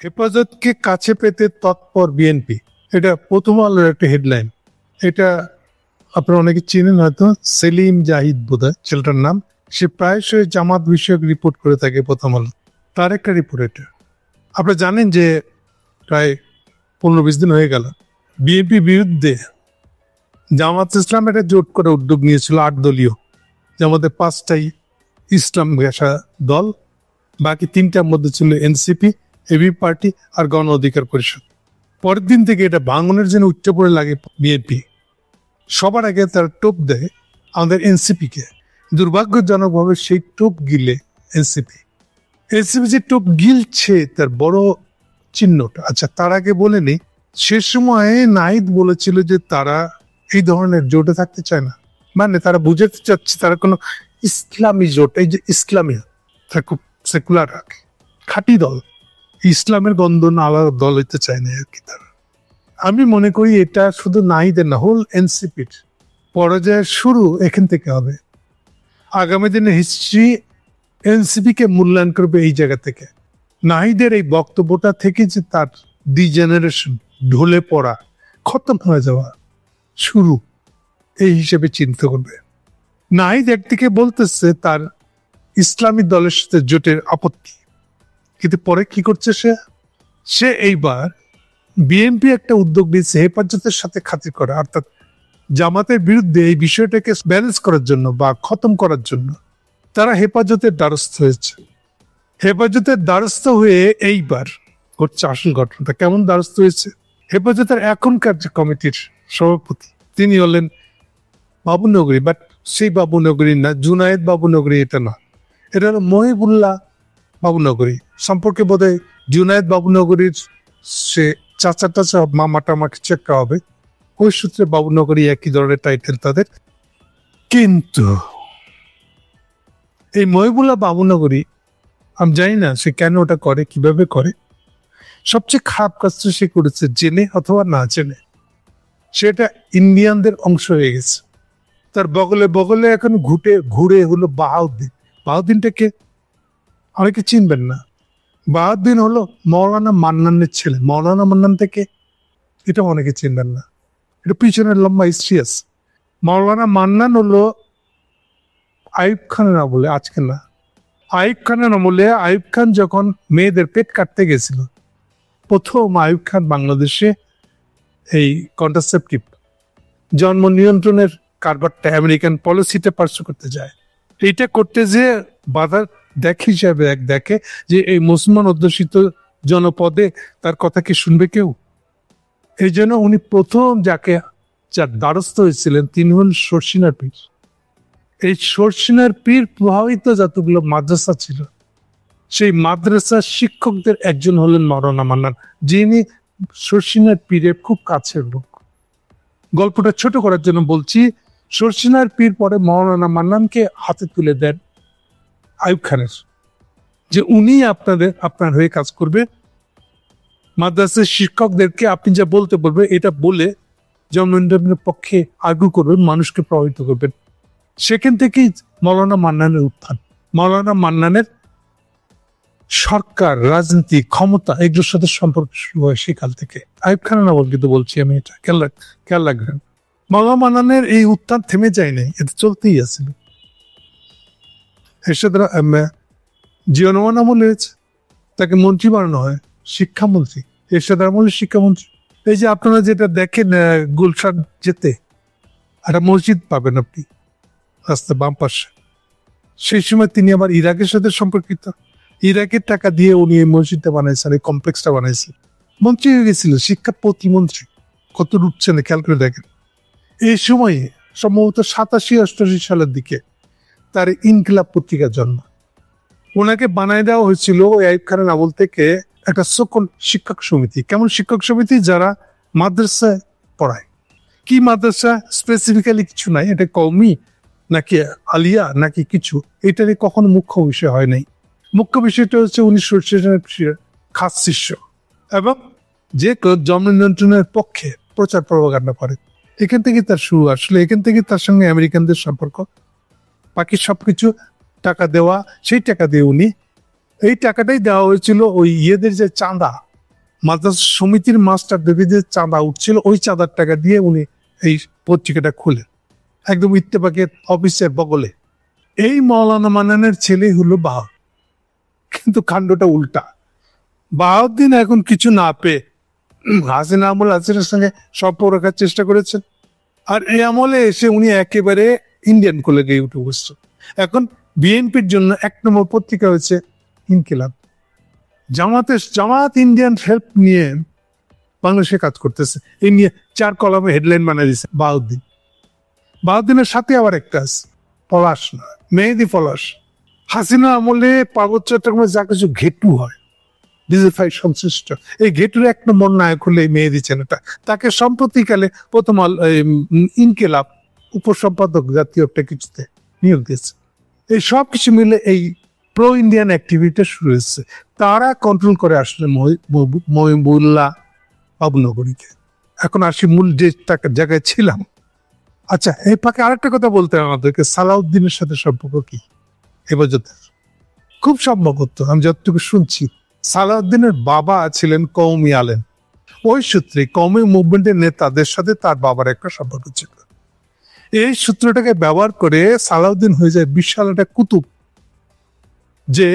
হেফাজতকে কাছে পেতে তৎপর বিএনপি, এটা প্রথম আলোর একটা হেডলাইন। এটা আপনারা অনেকে চিনেন হয়তো, সেলিম জাহিদ বোধহয় ছেলেটার নাম। সে প্রায়শই জামাত বিষয়ক রিপোর্ট করে থাকে প্রথম আলো, তার একটা রিপোর্ট এটা। আপনারা জানেন যে প্রায় 15-20 দিন হয়ে গেল বিএনপি বিরুদ্ধে জামাত ইসলাম একটা জোট করে উদ্যোগ নিয়েছিল 8 দলীয়, যার মধ্যে 5টাই ইসলাম ঘেঁষা দল, বাকি 3টার মধ্যে ছিল এনসিপি, এবি পার্টি আর গণ অধিকার পরিষদ। পরের দিন থেকে এটা ভাঙনের জন্য উচ্চ পড়ে লাগে বিএনপি। সবার আগে তার টোপ দেয় আমাদের এনসিপিকে। দুর্ভাগ্যজনকভাবে সেই টোপ গিলে এনসিপি যে টোপ গিলছে তার বড় চিহ্নটা। আচ্ছা, তার আগে বলে নি, সে সময় নাহিদ বলেছিল যে তারা এই ধরনের জোটে থাকতে চায় না, মানে তারা বুঝাতে চাচ্ছে তারা কোনো ইসলামী জোট, এই যে ইসলামী, তারা খুব সেকুলার রাখে, খাঁটি দল, ইসলামের গন্ধ না আলাদা দল হইতে চায় না আর কি তারা। আমি মনে করি এটা শুধু নাহিদের না, হোল এনসিপির পরাজয়ের শুরু এখান থেকে হবে। আগামী দিনে হিস্ট্রি এনসিপি কে মূল্যায়ন করবে এই জায়গা থেকে। নাহিদের এই বক্তব্যটা থেকে যে তার ডিজেনারেশন, ঢলে পড়া, খতম হয়ে যাওয়া শুরু, এই হিসেবে চিন্তা করবে। নাহিদ একদিকে বলতেছে তার ইসলামী দলের সাথে জোটের আপত্তি, কিন্তু পরে কি করছে সে এইবার বিএনপি একটা উদ্যোগ নিয়েছে হেফাজতের সাথে খাতির করা, অর্থাৎ জামাতের বিরুদ্ধে এই বিষয়টাকে ব্যালেন্স করার জন্য বা খতম করার জন্য তারা হেফাজতের দ্বারস্থ হয়েছে। হেফাজতের দ্বারস্থ হয়ে এইবার ঘটছে আসল ঘটনাটা। কেমন দ্বারস্থ হয়েছে? হেফাজতের এখনকার যে কমিটির সভাপতি তিনি হলেন বাবুনগরী, বাট সেই বাবুনগরী না, জুনায়েদ বাবুনগরী এটা না, এটা হলো মহিবুল্লাহ বাবুনগরী। সম্পর্কে বোধহয় জুনায়েদ বাবুনগরীর সে চাচা টাচা মামাটা আমাকে চেক করা হবে, ওই সূত্রে বাবুনগরী একই ধরনের টাইটেল তাদের। কিন্তু এই মহিবুল্লাহ বাবুনগরী, আমি জানি না সে কেন ওটা করে, কিভাবে করে। সবচেয়ে খারাপ কাজটা সে করেছে জেনে অথবা না জেনে, সেটা ইন্ডিয়ানদের অংশ হয়ে গেছে। তার বগলে বগলে এখন ঘুরে হলো বাহাউদ্দিন। বাহাউদ্দিনটাকে অনেকে চিনবেন না। বাহাউদ্দিন হলো মৌলানা মান্নানের ছেলে। মৌলানা মান্নান থেকে এটা অনেকে চিনবেন না, এটা পিছনের লম্বা হিস্ট্রি আছে। মৌলানা মান্নান হলো আইয়ুব খানের আমলে, আজকে না, আইয়ুব খানের আমলে। আইয়ুব খান যখন মেয়েদের পেট কাটতে গেছিল, প্রথম আইয়ুব খান বাংলাদেশে এই কন্ট্রাসেপটিভ জন্ম নিয়ন্ত্রণের কারবারটা, আমেরিকান পলিসিটা পার্সু করতে যায়। এইটা করতে যে বাধা দেখে যে এই মুসলমান অধ্যুষিত জনপদে তার কথা কি শুনবে কেউ? এই জন্য উনি প্রথম যার দ্বারস্থ হয়েছিলেন তিনি হল শর্ষিনার পীর। এই শর্ষিনার পীর প্রভাবিত যতগুলো মাদ্রাসা ছিল, সেই মাদ্রাসার শিক্ষকদের একজন হলেন মৌলানা মান্নান, যিনি শর্ষিনার পীরের খুব কাছের লোক। গল্পটা ছোট করার জন্য বলছি, শর্ষিনার পীর পরে মৌলানা মান্নানকে হাতে তুলে দেন আইয়ুব খানের, যে উনি আপনার হয়ে কাজ করবে, মাদ্রাসার শিক্ষকদেরকে আপনি যা বলতে বলবেন এটা বলে জনগণের পক্ষে আর্গু করবেন, মানুষকে প্রভাবিত করবেন। সেখান থেকেই মৌলানা মান্নানের উত্থান। মৌলানা মান্নানের সরকার, রাজনীতি, ক্ষমতা এগুলোর সাথে সম্পর্ক শুরু হয় সেকাল থেকে। আইয়ুব খানের আমল কিন্তু বলছি আমি, এটা খেয়াল রাখবেন। মৌলানা মান্নানের এই উত্থান থেমে যায় নাই, এটা চলতেই আছিল। এর সাথে জিয়া রহমান আমল হয়েছে, তাকে মন্ত্রী বানানো হয়, শিক্ষামন্ত্রী। এরশাদ আমলের শিক্ষামন্ত্রী। এই যে আপনারা যেটা দেখেন গুলশান যেতে একটা মসজিদ পাবেন আপনি রাস্তা বাম পাশে, সেই সময় তিনি আবার ইরাকের সাথে সম্পর্কিত। ইরাকের টাকা দিয়ে উনি এই মসজিদটা বানাইছেন, এই কমপ্লেক্সটা বানাইছেন। মন্ত্রী হয়ে গেছিল, শিক্ষা প্রতিমন্ত্রী। কত রুটছে না খেয়াল করে দেখেন। এই সময়ে সম্ভবত 87-88 সালের দিকে তার ইনকিলাব পত্রিকার জন্ম। ওনাকে বানাই দেওয়া হয়েছিল ওই আইয়ুব খানের আমল থেকে একটা সকল শিক্ষক সমিতি। কেমন শিক্ষক সমিতি? যারা মাদ্রাসায় পড়ায়। কি মাদ্রাসা স্পেসিফিক্যালি কিছু নাই, এটা কওমি নাকি আলিয়া নাকি কিছু, এটারই কখনো মুখ্য বিষয় হয় নাই। মুখ্য বিষয়টা হচ্ছে উনি খাস শিষ্য এবং যে জন্ম নিয়ন্ত্রণের পক্ষে প্রচার প্রপাগান্ডা করে। এখান থেকে তার শুরু। আসলে এখান থেকে তার সঙ্গে আমেরিকানদের সম্পর্ক, বাকি সবকিছু টাকা দেওয়া, সেই টাকা দিয়ে উনি, এই টাকাটাই দেওয়া হয়েছিল ওই ইয়েদের যে চাঁদা, মাদ্রাসা সমিতির মাস্টারদের যে চাঁদা উঠছিল ওই চাঁদার টাকা দিয়ে উনি এই পত্রিকাটা খুলেন, একদম ইত্তেফাকের অফিসের বগলে। এই মৌলানা মান্নানের ছেলে হলো বাহাউদ্দিন, কিন্তু কাণ্ডটা উল্টা। বাহাউদ্দিন এখন কিছু না পেয়ে হাসিনা আমল হাসিনার সঙ্গে সম্পর্ক রাখার চেষ্টা করেছেন, আর এই আমলে এসে উনি একেবারে ইন্ডিয়ান কোলে গিয়ে উঠে বসছে। এখন বিএনপির জন্য 1 নম্বর পত্রিকা হচ্ছে ইনকিলাব। জামাত ইন্ডিয়ান হেল্প নিয়ে বাংলাদেশে কাজ করতেছে, এই নিয়ে 4 কলামে হেডলাইন বানিয়ে দিচ্ছে বাহাউদ্দিনের সাথে আবার একটা আছে পলাশ, না মেহেদি পলাশ। হাসিনা আমলে পার্বত্য চট্টগ্রামে যা কিছু ঘেটু হয় ডিজিফাই সংশ্লিষ্ট, এই ঘেটুর 1 নম্বর নায়ক হলে এই মেহেদি ছেলেটা। তাকে সম্প্রতিকালে প্রথম ইনকিলাব উপসম্পাদক জাতীয় একটা কিছুতে নিয়োগ দিয়েছে। এই সব কিছু মিলে এই প্রো ইন্ডিয়ান অ্যাক্টিভিটি শুরু হয়েছে। তারা কন্ট্রোল করে আসলে মহিবুল্লাহ বাবুনগরীকে। এখন আসি মূল যে জায়গায় ছিলাম। আচ্ছা, এই ফাঁকে আরেকটা কথা বলতে হবে আমাদেরকে, সালাউদ্দিনের সাথে সম্পর্ক কি হেফাজতের? খুব সম্ভবত আমি যতটুকু শুনছি সালাউদ্দিনের বাবা ছিলেন কওমি আলেম, ওই সূত্রে কওমি মুভমেন্টের নেতাদের সাথে তার বাবার একটা সম্পর্ক ছিল। এই সূত্রটাকে ব্যবহার করে সালাউদ্দিন হয়ে যায় বিশাল একটা কুতুব, যে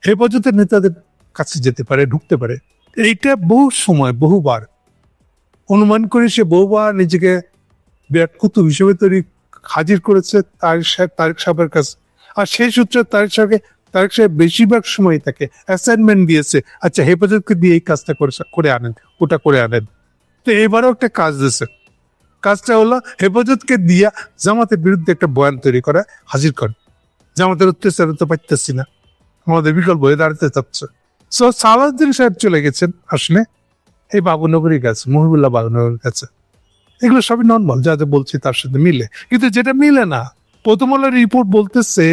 হেফাজতের নেতাদের কাছে যেতে পারে, ঢুকতে পারে। এইটা বহু সময় বহুবার অনুমান করে সে বহুবার নিজেকে বিরাট কুতুব হিসেবে হাজির করেছে তারেক সাহেবের কাছে। আর সেই সূত্রে তারেক সাহেব বেশিরভাগ সময় তাকে অ্যাসাইনমেন্ট দিয়েছে, আচ্ছা হেফাজতকে দিয়ে এই কাজটা করে আনেন, ওটা করে আনেন। তো এবারও একটা কাজ দিয়েছে, কাজটা হলো হেফাজতকে দিয়া জামাতের বিরুদ্ধে একটা বয়ান তৈরি করা, হাজির করেন। জামাতের অত্যাচার তো পাইতেছি না, আমাদের বিকল্প হয়ে দাঁড়াতে চাচ্ছে। সো সালাউদ্দিন সাহেব চলে গেছেন আসলে এই বাবুনগরীর কাছে, মহিবুল্লাহ বাবুনগরীর কাছে। এগুলো সবই নর্মাল, যা যা বলছি তার সাথে মিলে, কিন্তু যেটা মিলে না, প্রথম আলোর রিপোর্ট বলতেছে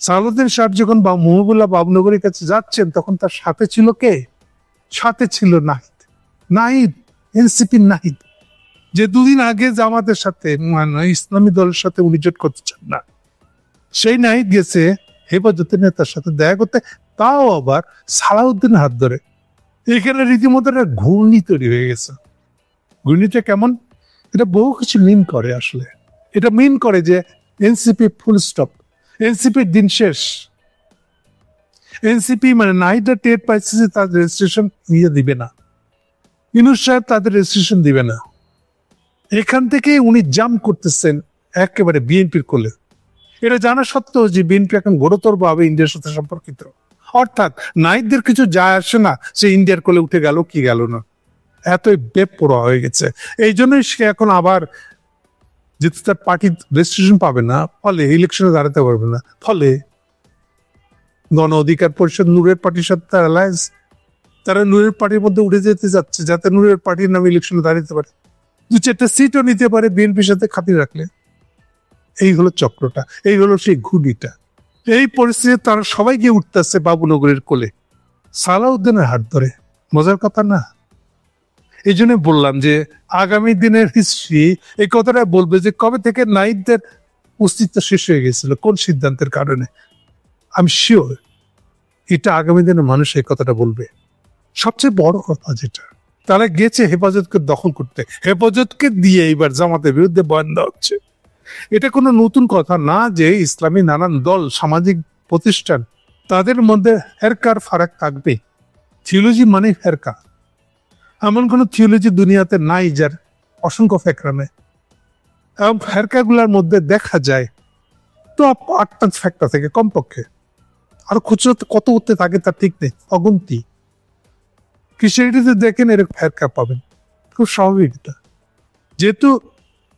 সালাউদ্দিন সাহেব যখন মহিবুল্লাহ বাবুনগরীর কাছে যাচ্ছেন তখন তার সাথে ছিল কে? সাথে ছিল নাহিদ এনসিপি নাহিদ, যে 2 দিন আগে জামাতের সাথে ইসলামী দলের সাথে উনি জোট করতে চান না। সেই নাহিদ গেছে হেফাজতের নেতার সাথে দেখা করতে, তাও আবার সালাউদ্দিনের হাত ধরে। এখানে রীতিমতো একটা ঘূর্ণি তৈরি হয়ে গেছে। ঘূর্ণিটা কেমন? এটা বহু কিছু মিন করে। আসলে এটা মিন করে যে এনসিপি ফুল স্টপ, এনসিপির দিন শেষ। এনসিপি মানে নাহিদরা টের পাইছে যে তাদের রেজিস্ট্রেশন দিবে না, ইউনূস সাহেব তাদের রেজিস্ট্রেশন দিবে না। এখান থেকে উনি জাম্প করতেছেন একেবারে বিএনপির কোলে। এটা জানা সত্ত্বেও যে বিএনপি এখন ঘোরতর ভাবে ইন্ডিয়ার সাথে সম্পর্কিত, অর্থাৎ নাহিদদের কিছু যায় আসে না সে ইন্ডিয়ার কোলে উঠে গেল কি গেল না, এতই বেপরোয়া হয়ে গেছে। এই জন্যই সে এখন আবার যেহেতু তার পার্টি রেজিস্ট্রেশন পাবে না, ফলে ইলেকশনে দাঁড়াতে পারবে না, ফলে গণ অধিকার পরিষদ নূরের পার্টির সাথে তার অ্যালায়েন্স, তারা নূরের পার্টির মধ্যে উঠে যেতে যাচ্ছে যাতে নূরের পার্টির নামে ইলেকশনে দাঁড়াতে পারে, 2-4টা সিটও নিতে পারে বিএনপির সাথে খাতির রাখলে। এই হলো চক্রটা, এই হলো সেই ঘুড়িটা। এই পরিস্থিতিতে তারা সবাই গিয়ে উঠতেছে বাবুনগরের কোলে সালাউদ্দিনের হাত ধরে। মজার কথা না? এই জন্য বললাম যে আগামী দিনের হিস্ট্রি এই কথাটা বলবে যে কবে থেকে নাহিদদের অস্তিত্ব শেষ হয়ে গেছিল, কোন সিদ্ধান্তের কারণে। আমি শিওর এটা আগামী দিনে মানুষ এই কথাটা বলবে। সবচেয়ে বড় কথা যেটা, তারা গেছে হেফাজতকে দখল করতে, হেফাজতকে দিয়ে এইবার জামাতের বিরুদ্ধে বয়ান দেওয়া হচ্ছে। এটা কোনো নতুন কথা না যে ইসলামী নানান দল, সামাজিক প্রতিষ্ঠান, তাদের মধ্যে ফেরকার ফারাক থাকবে। থিওলজি মানে ফেরকা, এমন কোন থিওলজি দুনিয়াতে নাই যার অসংখ্য ফেকরা নেই। এবং ফেরকাগুলোর মধ্যে দেখা যায় টপ 8টা ফেকরা থেকে কমপক্ষে, আর খুচরো কত উঠতে থাকে তার ঠিক নেই, অগুন্তি। ক্রিশ্চিয়ানিটিতে দেখেন এরকম ফেরকা পাবেন, খুব স্বাভাবিক। এটা যেহেতু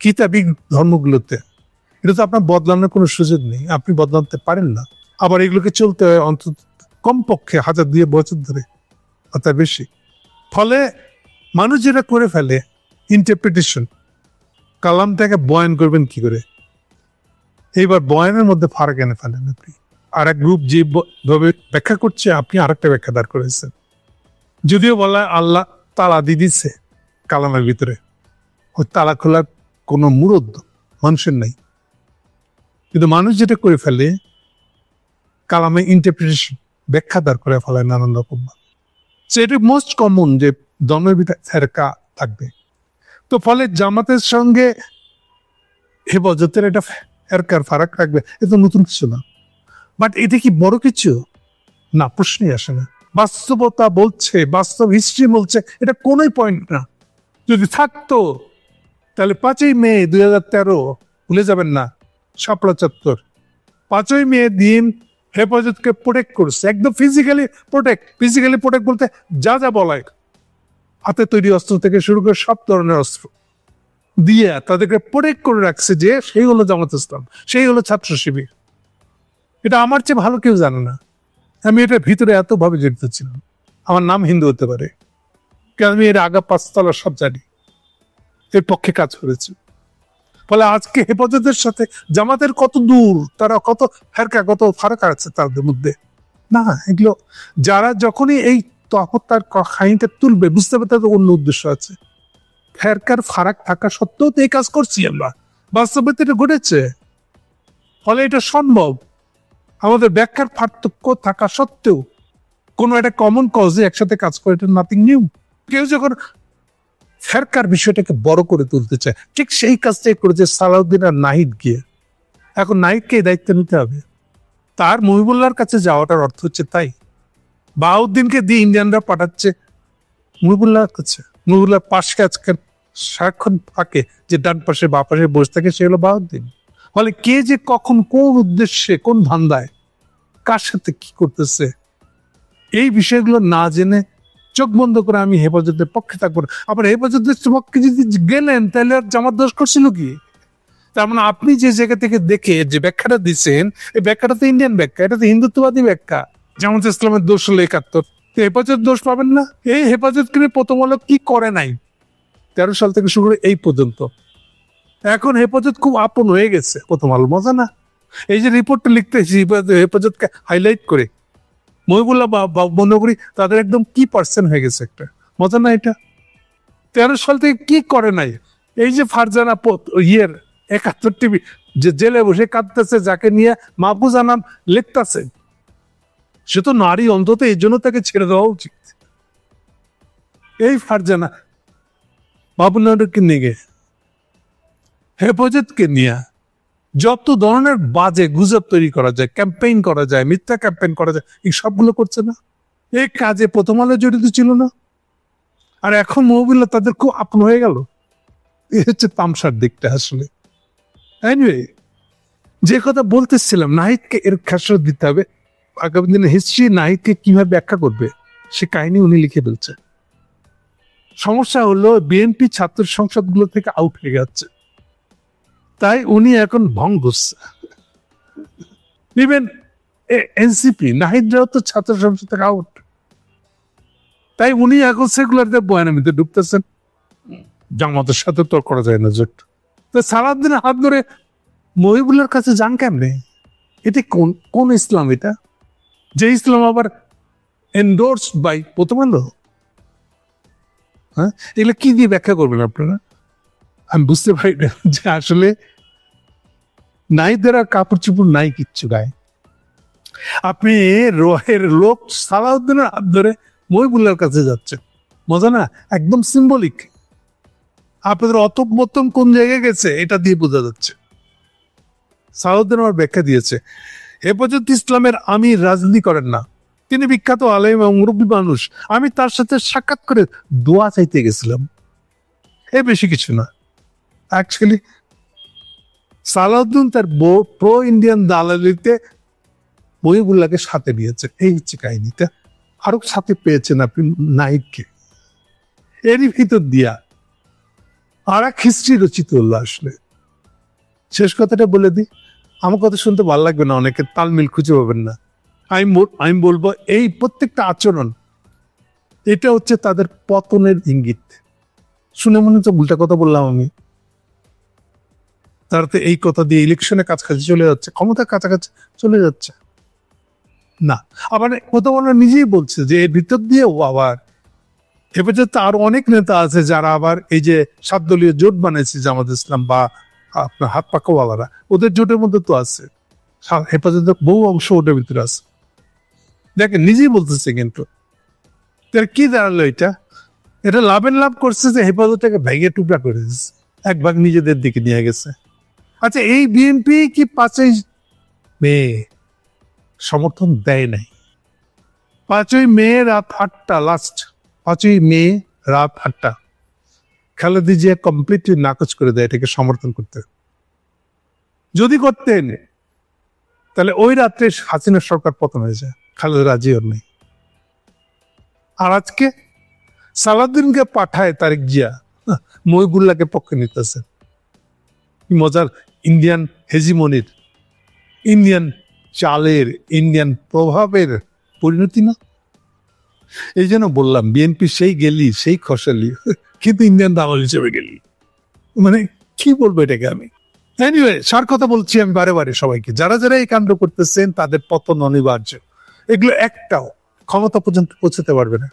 কিতাবিক ধর্মগুলোতে এটা তো আপনার বদলানোর কোনো সুযোগ নেই, আপনি বদলাতে পারেন না। আবার এগুলোকে চলতে হয় অন্তত কমপক্ষে 1000-2 বছর ধরে, অর্থাৎ বেশি। ফলে মানুষ যেটা করে ফেলে ইন্টারপ্রিটেশন, কালামটাকে বয়ান করবেন কি করে, এইবার বয়ানের মধ্যে ফারাক এনে ফেলেন আপনি। আর এক গ্রুপ যেভাবে ব্যাখ্যা করছে আপনি আরেকটা ব্যাখ্যা দাঁড় করেছেন। যদিও বলা আল্লাহ তালা দিয়ে দিচ্ছে কালামের ভিতরে, ওই তালা খোলার কোনো মুরদ মানুষের নাই, কিন্তু মানুষ যেটা করে ফেলে কালামে ইন্টারপ্রিটেশন, ব্যাখ্যা দাঁড় করে ফেলায় নানান রকম। সেটা মোস্ট কমন যে দলের ভিতরে ফেরকা থাকবে। তো ফলে জামাতের সঙ্গে হেফাজতের একটা ফেরকার ফারাক থাকবে, এটা নতুন কিছু না। বাট এটা কি বড় কিছু? না, প্রশ্নই আসে না। বাস্তবতা বলছে, বাস্তব হিস্ট্রি বলছে এটা কোনোই পয়েন্ট না। যদি থাকতো তাহলে 5ই মে 2013, ভুলে যাবেন না, শাপলা চত্বর, 5ই মে দিন হেফাজতকে প্রোটেক্ট করছে, একদম ফিজিক্যালি প্রোটেক্ট বলতে যা যা বলায়, হাতে তৈরি অস্ত্র থেকে শুরু করে সব ধরনের অস্ত্র দিয়ে তাদেরকে প্রোটেক্ট করে রাখছে, যে সেই হলো জামাত ইসলাম, সেই হলো ছাত্র শিবির। এটা আমার চেয়ে ভালো কেউ জানে না। আমি এটার ভিতরে এত ভাবে জড়িত ছিলাম। আমার নাম হিন্দু হতে পারে, কারণ আমি এর আগা 5 তলা সব জানি, এর পক্ষে কাজ করেছি। ফলে আজকে হেফাজতের সাথে জামাতের কত দূর, তারা কত ফেরকা, কত ফারাক আছে তাদের মধ্যে, না এগুলো যারা যখনই এই তহত্যার খাইনটা তুলবে বুঝতে পারতে তাদের অন্য উদ্দেশ্য আছে। ফেরকার ফারাক থাকা সত্ত্বেও তো এই কাজ করছি আমরা, বাস্তবে এটা ঘটেছে। ফলে এটা সম্ভব, আমাদের ব্যাখ্যার পার্থক্য থাকা সত্ত্বেও কোনো একটা কমন কজে একসাথে কাজ করে, এটা নাথিং নিউ। কেউ যখন ফেরকার বিষয়টাকে বড় করে তুলতে চায়, ঠিক সেই কাজটাই করেছে সালাউদ্দিন আর নাহিদ গিয়ে। এখন নাহিদকে এই দায়িত্ব নিতে হবে। তার মহিবুল্লাহর কাছে যাওয়াটার অর্থ হচ্ছে তাই, বাহাউদ্দিনকে দিয়ে ইন্ডিয়ানরা পাঠাচ্ছে মহিবুল্লাহর কাছে। মহিবুল্লাহ পাশে আজকে সারাক্ষণ ফাঁকে যে ডান পাশে বা পাশে বসে থাকে, সে হলো বাহাউদ্দিন। ফলে কে যে কখন কোন উদ্দেশ্যে কোন ধান্দায় কার সাথে কি করতেছে, এই বিষয়গুলো না জেনে চোখ বন্ধ করে আমি হেফাজতের পক্ষে থাকবো না। আবার হেফাজতের পক্ষে যদি গেলেন তাহলে আর জামাত দোষ করছিল কি? তার মানে আপনি যে জায়গা থেকে দেখে যে ব্যাখ্যাটা দিচ্ছেন, এই ব্যাখ্যাটা তো ইন্ডিয়ান ব্যাখ্যা, এটা তো হিন্দুত্ববাদী ব্যাখ্যা। জামাত ইসলামের দোষ হলো 71, হেফাজত দোষ পাবেন না। এই হেফাজতকে প্রথম আলো কি করে নাই 13 সাল থেকে শুরু করে এই পর্যন্ত, এখন হেফাজত খুব আপন হয়ে গেছে প্রথম আলো। মজা না? এই যে রিপোর্টটা লিখতেছি হেফাজতকে হাইলাইট করে, মহিবুল্লাহ বা মনে করি তাদের একদম কি পার্সেন্ট হয়ে গেছে, একটা মজা না এটা? 13 সাল থেকে কি করে নাই? এই যে ফারজানা ইয়ের 71 টিভি যে জেলে বসে কাঁদতেছে, যাকে নিয়ে মাহফুজ আনাম লিখতেছে, সে তো নারী, অন্তত এই জন্য তাকে ছেড়ে দেওয়া উচিত। এই ফারজানা বাবুনারকে নিয়ে, হেফাজতকে নিয়ে যত ধরনের বাজে গুজব তৈরি করা যায়, ক্যাম্পেইন করা যায়, মিথ্যা ক্যাম্পেইন করা যায়, এই সবগুলো করছে না। এই কাজে প্রথম আলো জড়িত ছিল না, আর এখন মহিবুল্লাহ তাদের খুব আপন হয়ে গেল। এই হচ্ছে তামসার দিকটা আসলে। এনিওয়ে, যে কথা বলতেছিলাম, নাহিদকে এর খেসারত দিতে হবে। আগামী দিনে হিস্ট্রি নাহিদকে কিভাবে ব্যাখ্যা করবে সে কাহিনী উনি লিখে ফেলছে। সমস্যা হলো বিএনপি ছাত্র সংসদগুলো থেকে আউট হয়ে যাচ্ছে, তাই উনি এখন ভং ধরছে। ইভেন এনসিপি নাহিদরাও তো ছাত্র সংসদ থেকে আউট, তাই উনি এখন সেকুলারদের বয়ানামিতে ঢুকতেছেন। জামাতের সাথে তো করা যায় না জোট। তো সালাউদ্দিনের হাত ধরে মহিবুল্লাহর কাছে যান কেমনে? এটা কোন কোন ইসলাম? এটা যে ইসলাম আবার এন্ডোর্সড বাই প্রথম আলো। হ্যাঁ, এগুলো কি দিয়ে ব্যাখ্যা করবেন আপনারা? আমি বুঝতে পারি না যে আসলে নাহিদের আর কাপড় চুপড় নাই কিচ্ছু গায়ে। আপনি রোহের লোক সালাউদ্দিনের হাত ধরে মহিবুল্লাহর কাছে যাচ্ছেন, মজা না? একদম সিম্বলিক। আপনাদের অতম কোন জায়গায় গেছে এটা দিয়ে বোঝা যাচ্ছে। সালাউদ্দিন আমার ব্যাখ্যা দিয়েছে, হেফাজত ইসলামের আমির রাজনীতি করেন না, তিনি বিখ্যাত আলেম এবং মুরব্বী মানুষ। আমি তার সাথে সাক্ষাৎ করে দোয়া চাইতে গেছিলাম, এ বেশি কিছু না। অ্যাকচুয়ালি সালাউদ্দিন তার প্রো ইন্ডিয়ান দালালিতে মহিবুল্লাহকে সাথে নিয়েছে, এই হচ্ছে কাহিনীটা। আরো সাথে পেয়েছেন আপনি নাহিদকে, এরই ভিতর দিয়া আর এক হিস্ট্রি রচিত হলো। আসলে শেষ কথাটা বলে দিই, আমার কথা শুনতে ভালো লাগবে না, অনেকে তালমিল খুঁজে পাবেন না। আমি বলবো এই প্রত্যেকটা আচরণ, এটা হচ্ছে তাদের পতনের ইঙ্গিত। শুনে মনে হচ্ছে উল্টা কথা বললাম আমি। তারা তো এই কথা দিয়ে ইলেকশনে কাছাকাছি চলে যাচ্ছে, ক্ষমতার কাছাকাছি চলে যাচ্ছে না। আবার কথা বলা নিজেই বলছে যে এর ভিতর দিয়েও আবার হেফাজত আরো অনেক নেতা আছে যারা আবার এই যে 7 দলীয় জোট বানাইছে জামাত ইসলাম বা আপনার হাত পাকাওয়ালারা, ওদের জোটের মধ্যে তো আছে। হেফাজতের বহু অংশ ওদের ভিতরে আছে, দেখেন নিজেই বলতেছে। কিন্তু তাহলে কি দাঁড়ালো এটা? এটা লাভ করছে যে হেফাজতটাকে ভেঙে টুকরা করে দিচ্ছে, এক ভাগ নিজেদের দিকে নিয়ে গেছে। আচ্ছা, এই বিএনপি কি 5ই মে সমর্থন দেয় নাই? 5ই মে রাত 8টা, লাস্ট 5ই মে রাত 8টা খালেদা জিয়া কমপ্লিটলি নাকচ করে দেয় এটাকে সমর্থন করতে। যদি করতেন তাহলে ওই রাত্রে হাসিনা সরকার পতন হয়ে যায়, খালেদা রাজিও নেই। আর আজকে সালাউদ্দিনকে পাঠায় তারেক জিয়া, মহিবুল্লাহকে পক্ষে নিতেছে। মজার ইন্ডিয়ান হেজিমনির, ইন্ডিয়ান চালের, ইন্ডিয়ান প্রভাবের পরিণতি না? এই জন্য বললাম বিএনপি সেই গেলি, সেই খসালি, কিন্তু ইন্ডিয়ান দালাল হিসেবে গেলি। মানে কি বলবো এটাকে আমি? এনিওয়ে, সার কথা বলছি আমি বারে বারে সবাইকে, যারা যারা এই কাণ্ড করতেছেন তাদের পতন অনিবার্য। এগুলো একটাও ক্ষমতা পর্যন্ত পৌঁছতে পারবে না।